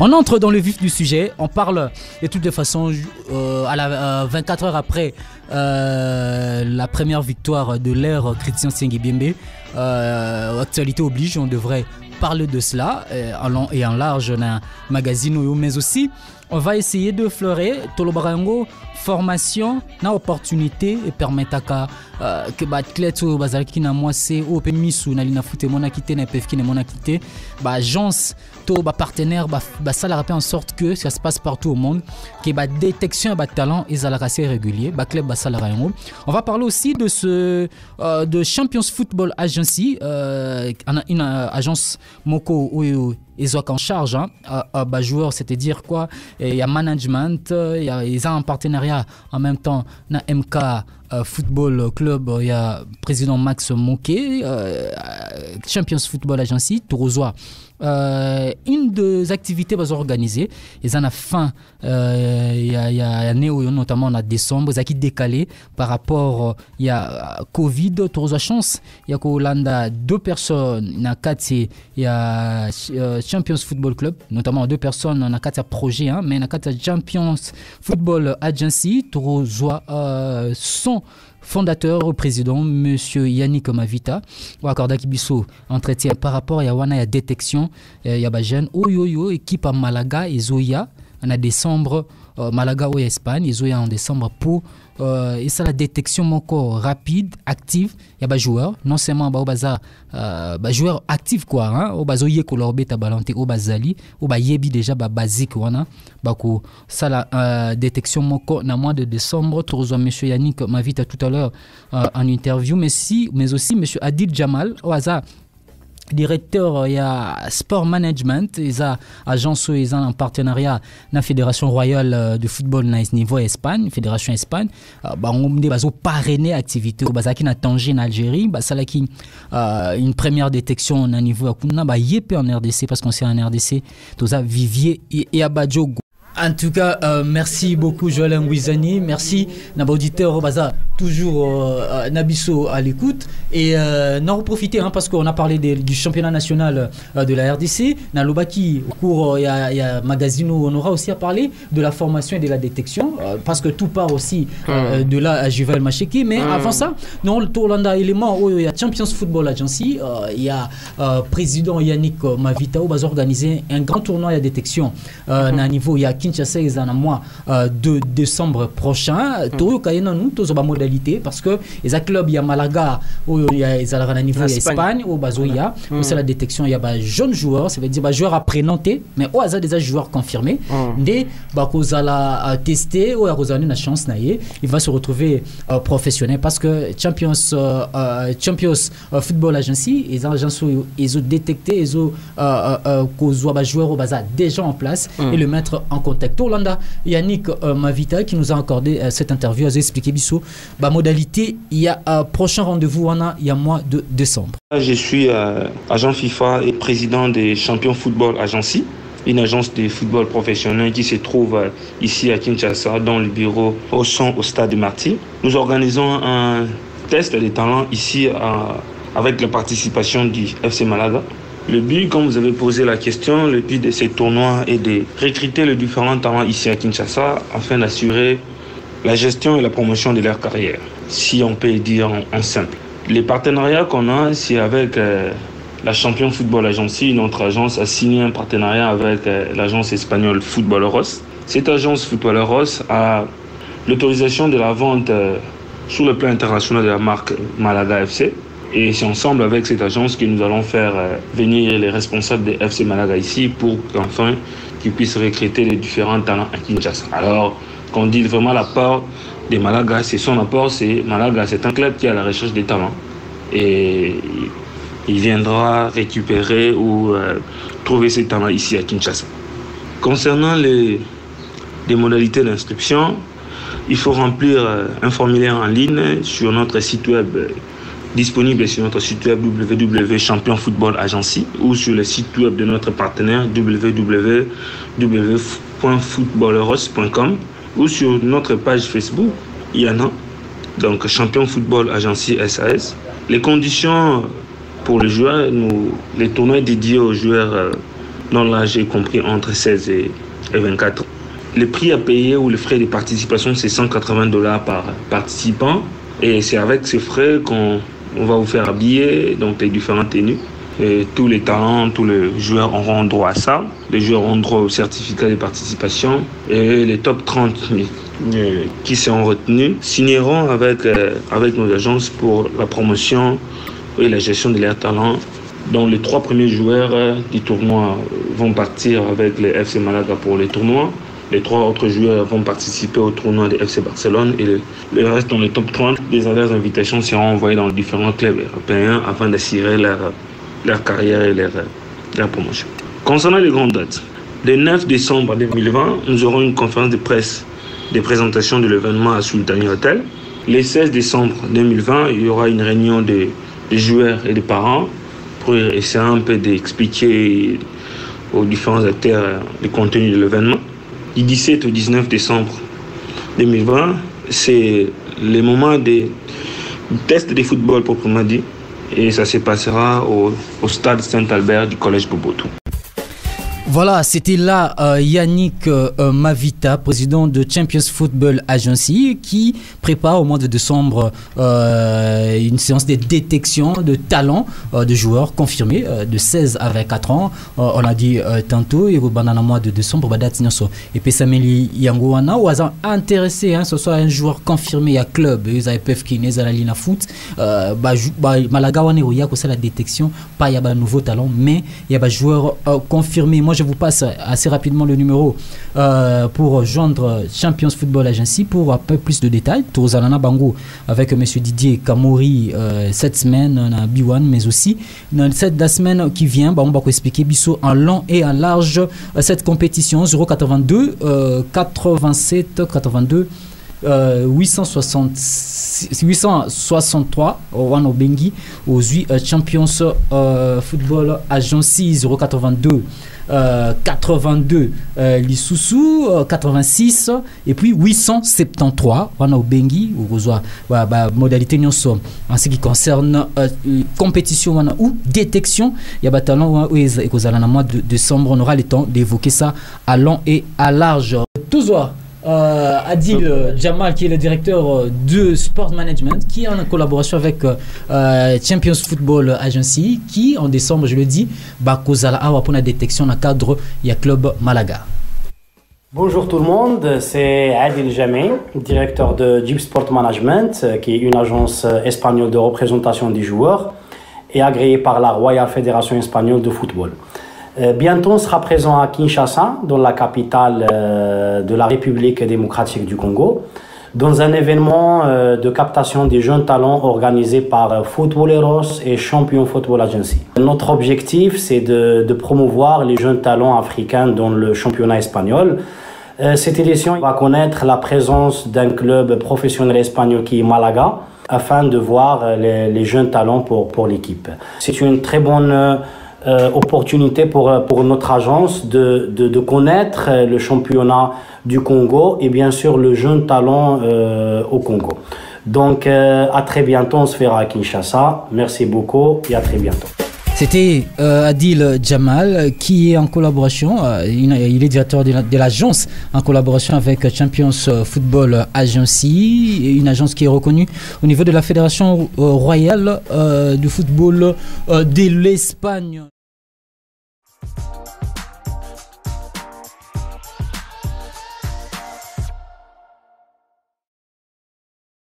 On entre dans le vif du sujet, on parle de toutes façons 24 heures après la première victoire de l'ère Christian Siengi-Biembe. Actualité oblige, on devrait parler de cela en long et en large dans le magazine, mais aussi on va essayer de fleurer Tolobarango formation na opportunité et permettre que athlète bazalaki na mwase o pe misu na lina foot mona kité na PFK na mona kité agence to partenaire ça la rappelle en sorte que ça se passe partout au monde que détection et talent ils ont assez régulier club ça la on va parler aussi de de Champions Football Agency une agence moko où ils ont en charge joueurs, c'est-à-dire quoi, il y a management, ils ont un partenariat en même temps na MK Football Club, il y a président Max Moké, Champions Football Agency, Tourouzois. Une des activités organisées, ils en a fin, il y a notamment en décembre, ils ont décalé par rapport il y a Covid, Tourouzois chance, il y a Hollanda deux personnes, il y a Champions Football Club, notamment deux personnes, on a quatre projets, mais on a quatre Champions Football Agency, Tourouzois sont fondateur au président monsieur Yannick Mavita ou accorda kibiso entretien par rapport à wana ya détection ya ba jeune oyoyo équipe à Malaga et Zoya en décembre Malaga ou Espagne et Zoya en décembre pour et ça la détection moko rapide active ya ba joueur non seulement ba baza ba joueur actif quoi hein o bazoye ko leur beta balanté o bazali o ba yebi déjà ba basique wana ba ko ça la détection moko na mois de décembre toujours monsieur Yannick m'invite tout à l'heure en interview mais aussi monsieur Adil Jamal au hasard directeur il y a sport management ils a agence ils ont en partenariat na fédération royale de football na niveau Espagne fédération Espagne on dit bazo parrainer activité au bazaki na Tanger en Algérie ça là qui une première détection na niveau akuna yep en RDC parce qu'on c'est en RDC tout ça Vivier et Abadjo. En tout cas, merci beaucoup Joël Ngouizani, merci nos auditeurs baza toujours Nabiso à l'écoute et n'en profiter parce qu'on a parlé du championnat national de la RDC, na Lobaki au cours il y a magazine où on aura aussi à parler de la formation et de la détection parce que tout part aussi de là à Juvel Macheki mais avant ça, non le Tolanda élément où il y a Champions Football Agency, il y a président Yannick Mavita où va organiser un grand tournoi de détection na niveau il y a Kinshasa ils en a mois de décembre prochain Toyo Kayena nous tous ba modalité parce que les clubs il y a Malaga où il y a ils à niveau Espagne au Bazoya où c'est la détection il y a ba jeunes joueurs ça veut dire ba joueurs appréhentés mais au hasard des joueurs confirmés des ba kozala tester ou Rosane na chance naie il va se retrouver professionnel parce que Champions Football Agency les agences ils ont détecté ils ont kozwa ba joueurs au bazar déjà en place et le mettre en contact. Hollanda Yannick Mavita qui nous a accordé cette interview a expliqué Bissot modalité il y a prochain rendez-vous il y a mois de décembre. Je suis agent FIFA et président des Champions Football Agency, une agence de football professionnel qui se trouve ici à Kinshasa dans le bureau au stade de Marty. Nous organisons un test des talents ici avec la participation du FC Malaga. Le but, comme vous avez posé la question, le but de ces tournois est de recruter les différents talents ici à Kinshasa afin d'assurer la gestion et la promotion de leur carrière, si on peut le dire en simple. Les partenariats qu'on a, c'est avec la Champions Football Agency. Notre agence a signé un partenariat avec l'agence espagnole Futboleros. Cette agence Futboleros a l'autorisation de la vente sur le plan international de la marque Malaga FC. Et c'est ensemble avec cette agence que nous allons faire venir les responsables des FC Malaga ici pour qu'enfin qu'ils puissent recruter les différents talents à Kinshasa. Alors, quand on dit vraiment l'apport de Malaga, c'est son apport, c'est Malaga, c'est un club qui est à la recherche des talents. Et il viendra récupérer ou trouver ces talents ici à Kinshasa. Concernant les modalités d'inscription, il faut remplir un formulaire en ligne sur notre site web disponible sur notre site web www.championfootballagency ou sur le site web de notre partenaire www.footballeros.com ou sur notre page Facebook, il y en a, donc Champion Football Agency SAS. Les conditions pour les joueurs, les tournois dédiés aux joueurs dont l'âge est compris entre 16 et 24 ans. Le prix à payer ou les frais de participation, c'est $180 par participant. Et c'est avec ces frais qu'on va vous faire habiller, donc les différentes tenues. Et tous les talents, tous les joueurs auront droit à ça. Les joueurs auront droit au certificat de participation. Et les top 30 qui seront retenus signeront avec nos agences pour la promotion et la gestion de leurs talents. Donc les 3 premiers joueurs du tournoi vont partir avec les FC Malaga pour les tournois. Les 3 autres joueurs vont participer au tournoi des FC Barcelone et le reste dans les top 30. Les invitations seront envoyées dans les différents clubs européens afin d'assurer leur carrière et leur promotion. Concernant les grandes dates, le 9 décembre 2020, nous aurons une conférence de presse de présentation de l'événement à Sultani Hotel. Le 16 décembre 2020, il y aura une réunion des joueurs et des parents pour essayer un peu d'expliquer aux différents acteurs le contenu de l'événement. Du 17 au 19 décembre 2020, c'est le moment des tests de football proprement dit. Et ça se passera au stade Saint-Albert du Collège Boboto. Voilà, c'était là Yannick Mavita, président de Champions Football Agency, qui prépare au mois de décembre une séance de détection de talents de joueurs confirmés de 16 à 24 ans. On a dit tantôt, et pendant le mois de décembre, et puis Sameli Yangoana, ou intéressé, ce soit un joueur confirmé à club, ils avaient peuvent qui n'est à la ligne à foot, Malaga, il y a la détection, pas il y a un nouveau talent, mais il y a un joueur confirmé. Moi, je vous passe assez rapidement le numéro pour joindre Champions Football Agency pour un peu plus de détails. Touzalana Bango avec M. Didier Kamori cette semaine à B1, mais aussi dans la semaine qui vient, on va expliquer Bissot en long et en large cette compétition 082 87 82 863 Wano Bengi aux Champions Football Agency 082 82 Lissoussou 86 et puis 873 Wano Bengi ou modalité nyonso en ce qui concerne compétition ou détection il y a talent et dans le mois de décembre on aura le temps d'évoquer ça à long et à large. Toujours Adil Jamal, qui est le directeur de Sport Management, qui est en collaboration avec Champions Football Agency, qui en décembre, je le dis, causera pour la détection dans le cadre du club Malaga. Bonjour tout le monde, c'est Adil Jamal, directeur de Jeep Sport Management, qui est une agence espagnole de représentation des joueurs et agréée par la Royal Fédération espagnole de football. Bientôt, on sera présent à Kinshasa, dans la capitale de la République démocratique du Congo, dans un événement de captation des jeunes talents organisé par Futboleros et Champions Football Agency. Notre objectif, c'est de promouvoir les jeunes talents africains dans le championnat espagnol. Cette édition va connaître la présence d'un club professionnel espagnol qui est Malaga, afin de voir les jeunes talents pour l'équipe. C'est une très bonne opportunité pour notre agence de connaître le championnat du Congo et bien sûr le jeune talent au Congo. Donc à très bientôt, on se verra à Kinshasa. Merci beaucoup et à très bientôt. C'était Adil Jamal qui est en collaboration, il est directeur de l'agence en collaboration avec Champions Football Agency, une agence qui est reconnue au niveau de la Fédération royale du football de l'Espagne.